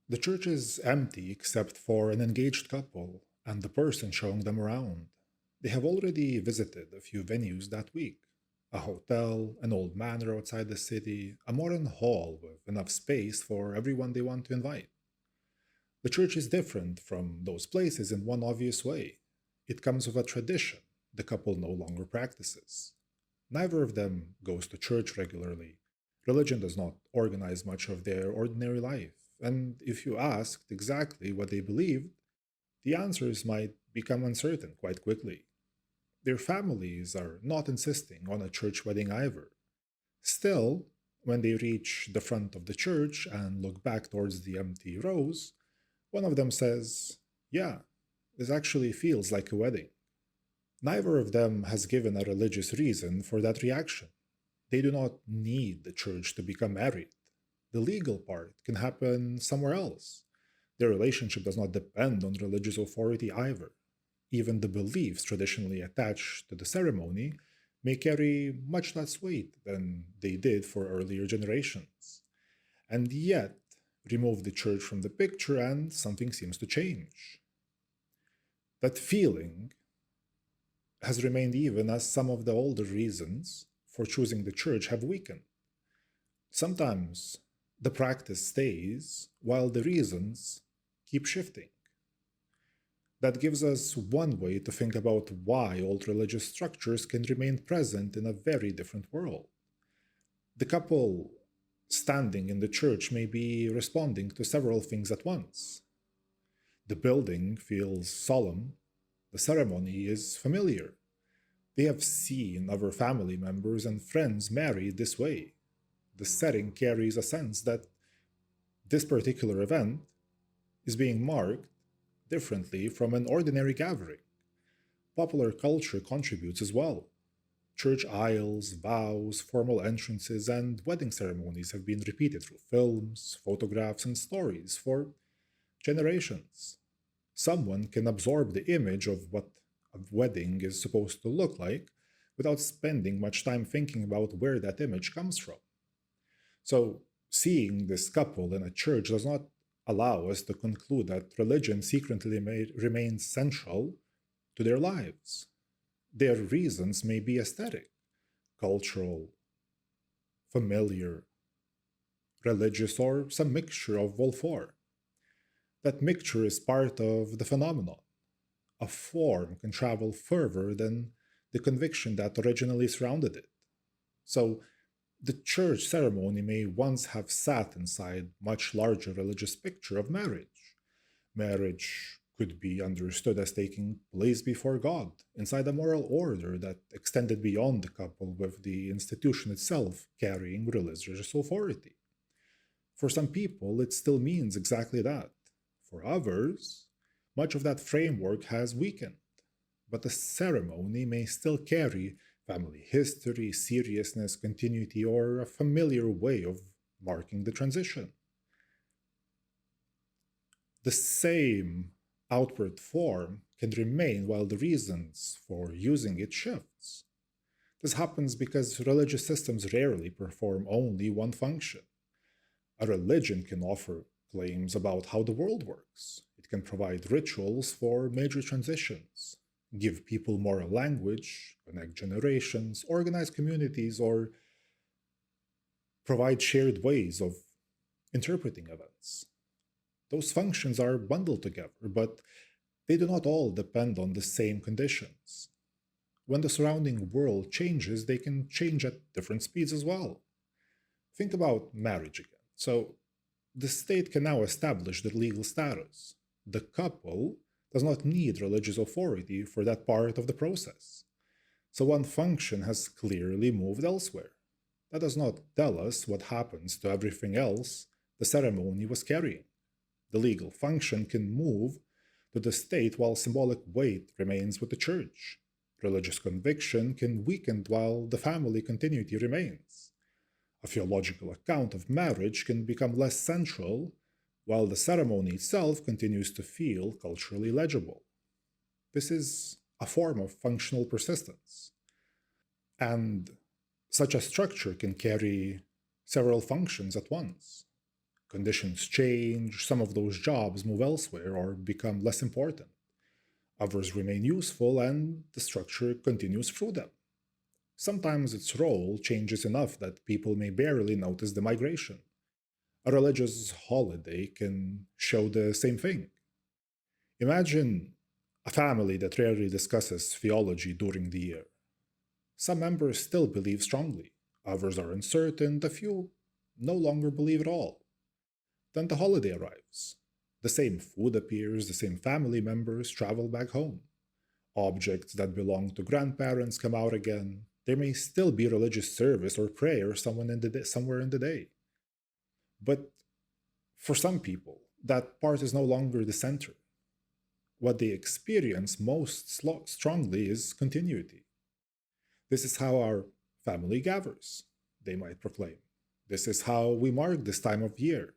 The church is empty except for an engaged couple and the person showing them around. They have already visited a few venues that week: a hotel, an old manor outside the city, a modern hall with enough space for everyone they want to invite. The church is different from those places in one obvious way. It comes with a tradition the couple no longer practices. Neither of them goes to church regularly. Religion does not organize much of their ordinary life, and if you asked exactly what they believed, the answers might become uncertain quite quickly. Their families are not insisting on a church wedding either. Still, when they reach the front of the church and look back towards the empty rows, one of them says, "Yeah, this actually feels like a wedding." Neither of them has given a religious reason for that reaction. They do not need the church to become married. The legal part can happen somewhere else. Their relationship does not depend on religious authority either. Even the beliefs traditionally attached to the ceremony may carry much less weight than they did for earlier generations. And yet, remove the church from the picture and something seems to change. That feeling has remained even as some of the older reasons for choosing the church have weakened. Sometimes the practice stays while the reasons keep shifting. That gives us one way to think about why old religious structures can remain present in a very different world. The couple standing in the church may be responding to several things at once. The building feels solemn, the ceremony is familiar. They have seen other family members and friends married this way. The setting carries a sense that this particular event is being marked differently from an ordinary gathering. Popular culture contributes as well. Church aisles, vows, formal entrances, and wedding ceremonies have been repeated through films, photographs, and stories for generations. Someone can absorb the image of what a wedding is supposed to look like without spending much time thinking about where that image comes from. So, seeing this couple in a church does not allow us to conclude that religion secretly remains central to their lives. Their reasons may be aesthetic, cultural, familiar, religious, or some mixture of all four. That mixture is part of the phenomenon. A form can travel further than the conviction that originally surrounded it. So, the church ceremony may once have sat inside much larger religious picture of marriage. Marriage could be understood as taking place before God, inside a moral order that extended beyond the couple, with the institution itself carrying religious authority. For some people, it still means exactly that. For others, much of that framework has weakened, but the ceremony may still carry family history, seriousness, continuity, or a familiar way of marking the transition. The same outward form can remain while the reasons for using it shifts. This happens because religious systems rarely perform only one function. A religion can offer claims about how the world works. It can provide rituals for major transitions, give people moral language, connect generations, organize communities, or provide shared ways of interpreting events. Those functions are bundled together, but they do not all depend on the same conditions. When the surrounding world changes, they can change at different speeds as well. Think about marriage again. So, the state can now establish the legal status. The couple does not need religious authority for that part of the process. So, one function has clearly moved elsewhere. That does not tell us what happens to everything else the ceremony was carrying. The legal function can move to the state while symbolic weight remains with the church. Religious conviction can weaken while the family continuity remains. A theological account of marriage can become less central, while the ceremony itself continues to feel culturally legible. This is a form of functional persistence. And such a structure can carry several functions at once: Conditions change, some of those jobs move elsewhere or become less important. Others remain useful, and the structure continues through them. Sometimes its role changes enough that people may barely notice the migration. A religious holiday can show the same thing. Imagine a family that rarely discusses theology during the year. Some members still believe strongly, others are uncertain, a few no longer believe at all. Then the holiday arrives. The same food appears, the same family members travel back home. Objects that belong to grandparents come out again. There may still be religious service or prayer somewhere in the day. But for some people, that part is no longer the center. What they experience most strongly is continuity. This is how our family gathers, they might proclaim. This is how we mark this time of year.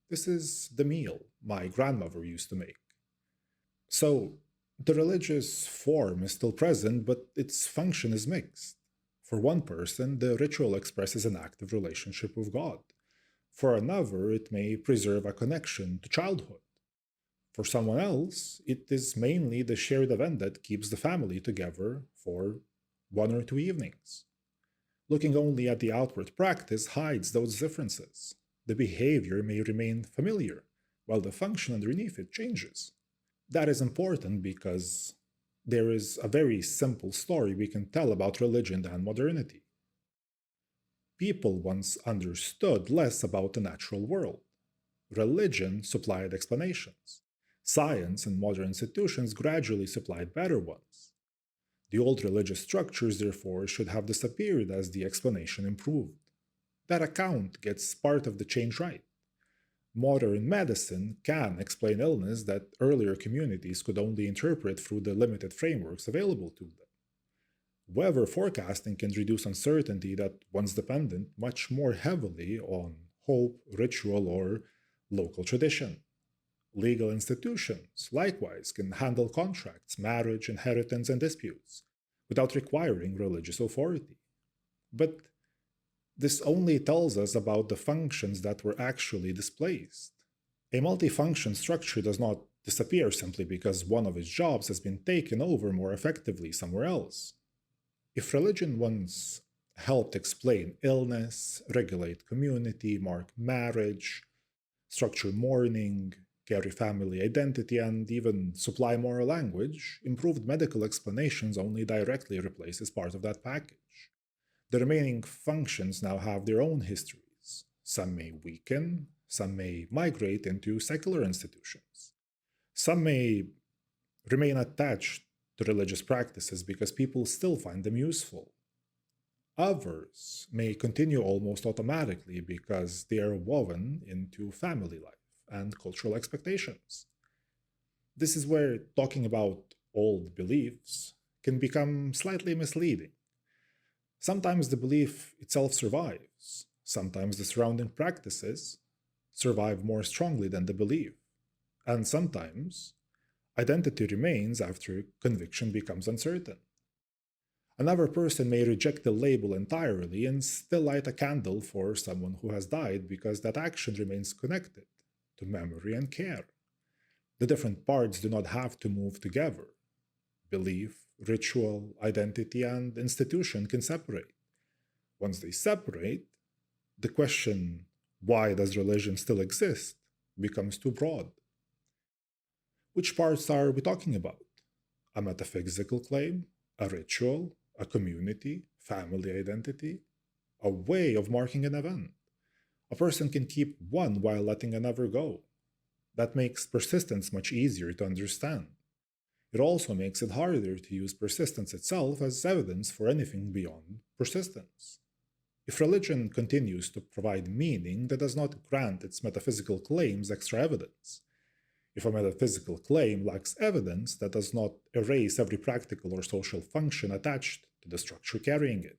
This is the meal my grandmother used to make. So, the religious form is still present, but its function is mixed. For one person, the ritual expresses an active relationship with God. For another, it may preserve a connection to childhood. For someone else, it is mainly the shared event that keeps the family together for 1 or 2 evenings. Looking only at the outward practice hides those differences. The behavior may remain familiar, while the function underneath it changes. That is important because there is a very simple story we can tell about religion and modernity. People once understood less about the natural world. Religion supplied explanations. Science and modern institutions gradually supplied better ones. The old religious structures, therefore, should have disappeared as the explanation improved. That account gets part of the change right. Modern medicine can explain illness that earlier communities could only interpret through the limited frameworks available to them. Weather forecasting can reduce uncertainty that once depended much more heavily on hope, ritual, or local tradition. Legal institutions, likewise, can handle contracts, marriage, inheritance, and disputes without requiring religious authority. But this only tells us about the functions that were actually displaced. A multifunction structure does not disappear simply because one of its jobs has been taken over more effectively somewhere else. If religion once helped explain illness, regulate community, mark marriage, structure mourning, carry family identity, and even supply moral language, improved medical explanations only directly replaces part of that package. The remaining functions now have their own histories. Some may weaken, some may migrate into secular institutions. Some may remain attached to religious practices because people still find them useful. Others may continue almost automatically because they are woven into family life and cultural expectations. This is where talking about old beliefs can become slightly misleading. Sometimes the belief itself survives, sometimes the surrounding practices survive more strongly than the belief, and sometimes identity remains after conviction becomes uncertain. Another person may reject the label entirely and still light a candle for someone who has died because that action remains connected to memory and care. The different parts do not have to move together. Belief, ritual, identity, and institution can separate. Once they separate, the question, why does religion still exist, becomes too broad. Which parts are we talking about? A metaphysical claim, a ritual, a community, family identity, a way of marking an event. A person can keep one while letting another go. That makes persistence much easier to understand. It also makes it harder to use persistence itself as evidence for anything beyond persistence. If religion continues to provide meaning, that does not grant its metaphysical claims extra evidence. If a metaphysical claim lacks evidence, that does not erase every practical or social function attached to the structure carrying it.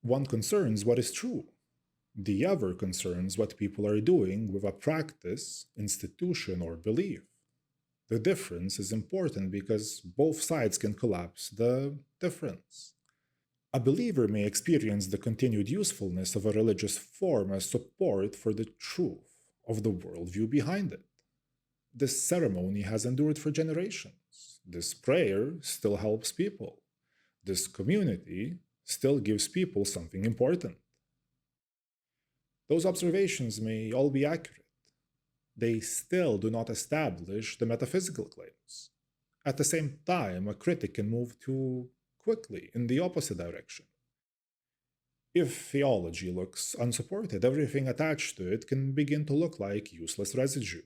One concerns what is true. The other concerns what people are doing with a practice, institution, or belief. The difference is important because both sides can collapse the difference. A believer may experience the continued usefulness of a religious form as support for the truth, of the worldview behind it. This ceremony has endured for generations. This prayer still helps people. This community still gives people something important. Those observations may all be accurate. They still do not establish the metaphysical claims. At the same time, a critic can move too quickly in the opposite direction. If theology looks unsupported, everything attached to it can begin to look like useless residue.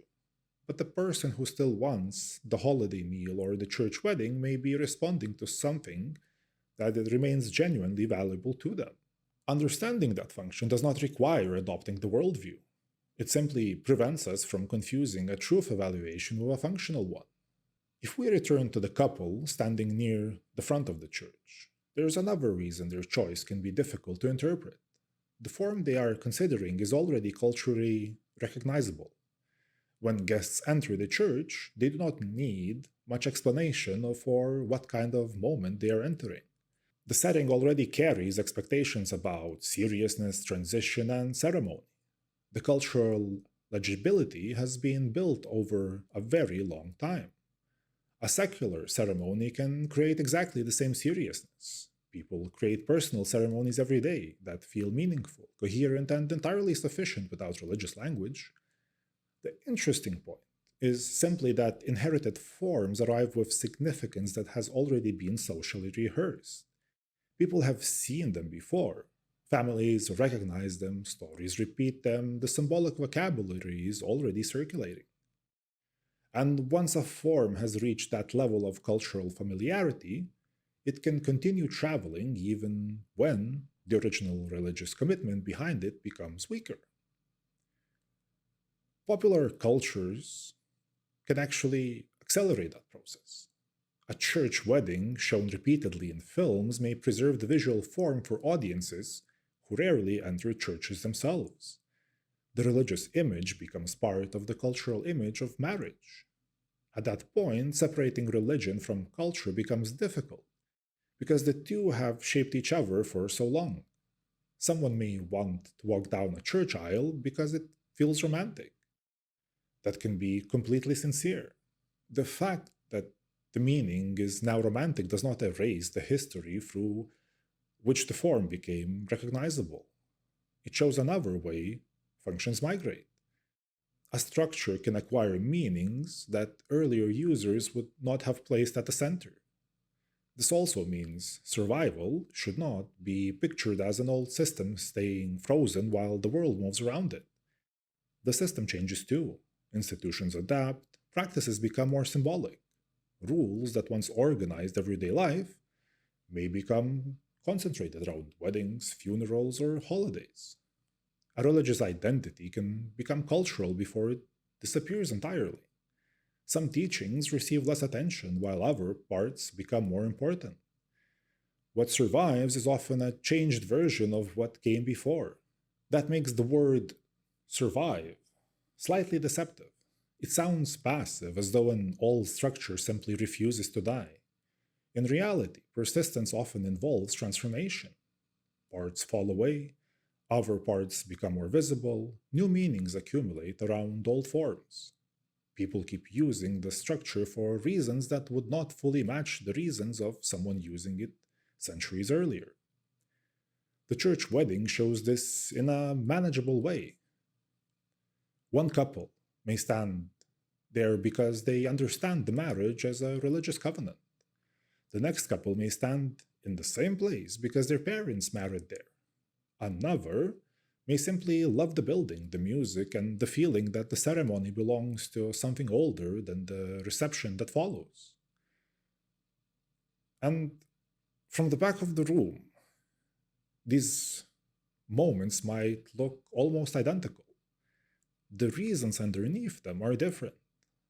But the person who still wants the holiday meal or the church wedding may be responding to something that it remains genuinely valuable to them. Understanding that function does not require adopting the worldview. It simply prevents us from confusing a truth evaluation with a functional one. If we return to the couple standing near the front of the church, there's another reason their choice can be difficult to interpret. The form they are considering is already culturally recognizable. When guests enter the church, they do not need much explanation for what kind of moment they are entering. The setting already carries expectations about seriousness, transition, and ceremony. The cultural legibility has been built over a very long time. A secular ceremony can create exactly the same seriousness. People create personal ceremonies every day that feel meaningful, coherent, and entirely sufficient without religious language. The interesting point is simply that inherited forms arrive with significance that has already been socially rehearsed. People have seen them before. Families recognize them, stories repeat them, the symbolic vocabulary is already circulating. And once a form has reached that level of cultural familiarity, it can continue traveling even when the original religious commitment behind it becomes weaker. Popular cultures can actually accelerate that process. A church wedding shown repeatedly in films may preserve the visual form for audiences who rarely enter churches themselves. The religious image becomes part of the cultural image of marriage. At that point, separating religion from culture becomes difficult because the two have shaped each other for so long. Someone may want to walk down a church aisle because it feels romantic. That can be completely sincere. The fact that the meaning is now romantic does not erase the history through which the form became recognizable. It shows another way functions migrate. A structure can acquire meanings that earlier users would not have placed at the center. This also means survival should not be pictured as an old system staying frozen while the world moves around it. The system changes too. Institutions adapt, practices become more symbolic. Rules that once organized everyday life may become concentrated around weddings, funerals, or holidays. A religious identity can become cultural before it disappears entirely. Some teachings receive less attention while other parts become more important. What survives is often a changed version of what came before. That makes the word survive slightly deceptive. It sounds passive, as though an old structure simply refuses to die. In reality, persistence often involves transformation. Parts fall away, other parts become more visible, new meanings accumulate around old forms. People keep using the structure for reasons that would not fully match the reasons of someone using it centuries earlier. The church wedding shows this in a manageable way. One couple may stand there because they understand the marriage as a religious covenant. The next couple may stand in the same place because their parents married there. Another may simply love the building, the music, and the feeling that the ceremony belongs to something older than the reception that follows. And from the back of the room, these moments might look almost identical. The reasons underneath them are different.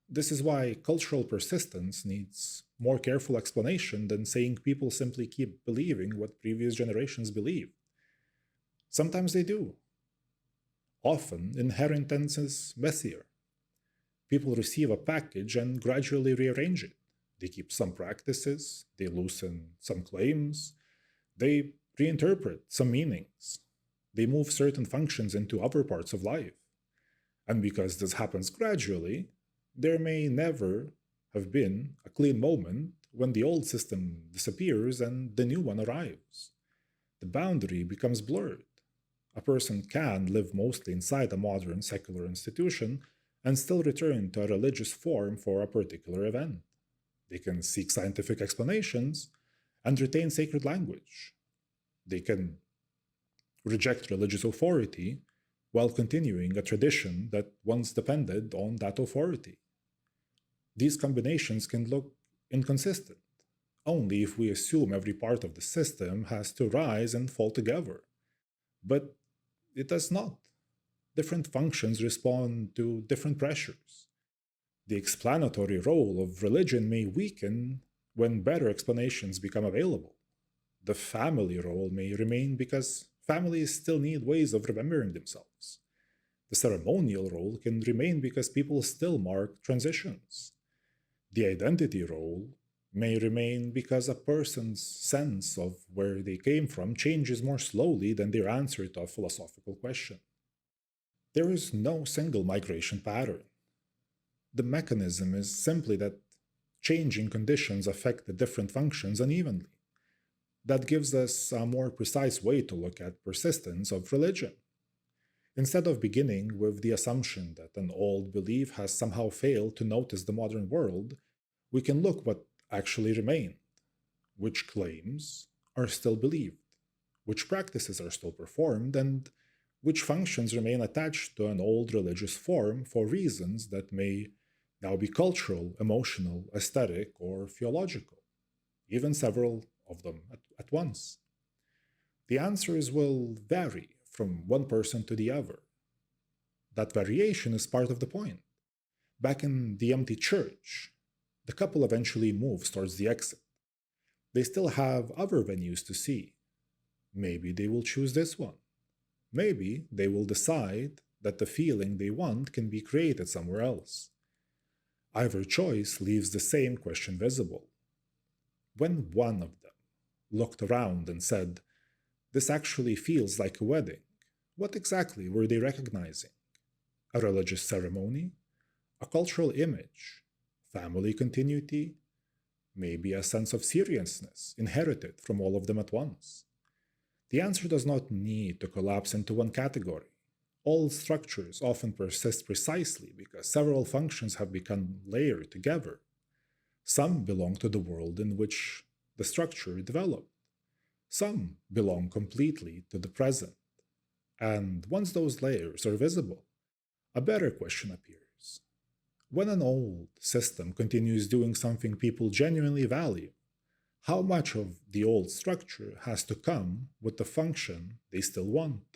This is why cultural persistence needs more careful explanation than saying people simply keep believing what previous generations believed. Sometimes they do. Often, inheritance is messier. People receive a package and gradually rearrange it. They keep some practices, they loosen some claims, they reinterpret some meanings, they move certain functions into other parts of life. And because this happens gradually, there may never have been a clean moment when the old system disappears and the new one arrives. The boundary becomes blurred. A person can live mostly inside a modern secular institution and still return to a religious form for a particular event. They can seek scientific explanations and retain sacred language. They can reject religious authority while continuing a tradition that once depended on that authority. These combinations can look inconsistent only if we assume every part of the system has to rise and fall together. But it does not. Different functions respond to different pressures. The explanatory role of religion may weaken when better explanations become available. The family role may remain because families still need ways of remembering themselves. The ceremonial role can remain because people still mark transitions. The identity role may remain because a person's sense of where they came from changes more slowly than their answer to a philosophical question. There is no single migration pattern. The mechanism is simply that changing conditions affect the different functions unevenly. That gives us a more precise way to look at persistence of religion. Instead of beginning with the assumption that an old belief has somehow failed to notice the modern world, we can look what actually remained, which claims are still believed, which practices are still performed, and which functions remain attached to an old religious form for reasons that may now be cultural, emotional, aesthetic, or theological, even several of them at once. The answers will vary from one person to the other. That variation is part of the point. Back in the empty church, the couple eventually moves towards the exit. They still have other venues to see. Maybe they will choose this one. Maybe they will decide that the feeling they want can be created somewhere else. Either choice leaves the same question visible. When one of them looked around and said, "This actually feels like a wedding," what exactly were they recognizing? A religious ceremony? A cultural image? Family continuity? Maybe a sense of seriousness inherited from all of them at once? The answer does not need to collapse into one category. All structures often persist precisely because several functions have become layered together. Some belong to the world in which the structure developed. Some belong completely to the present. And once those layers are visible, a better question appears. When an old system continues doing something people genuinely value, how much of the old structure has to come with the function they still want?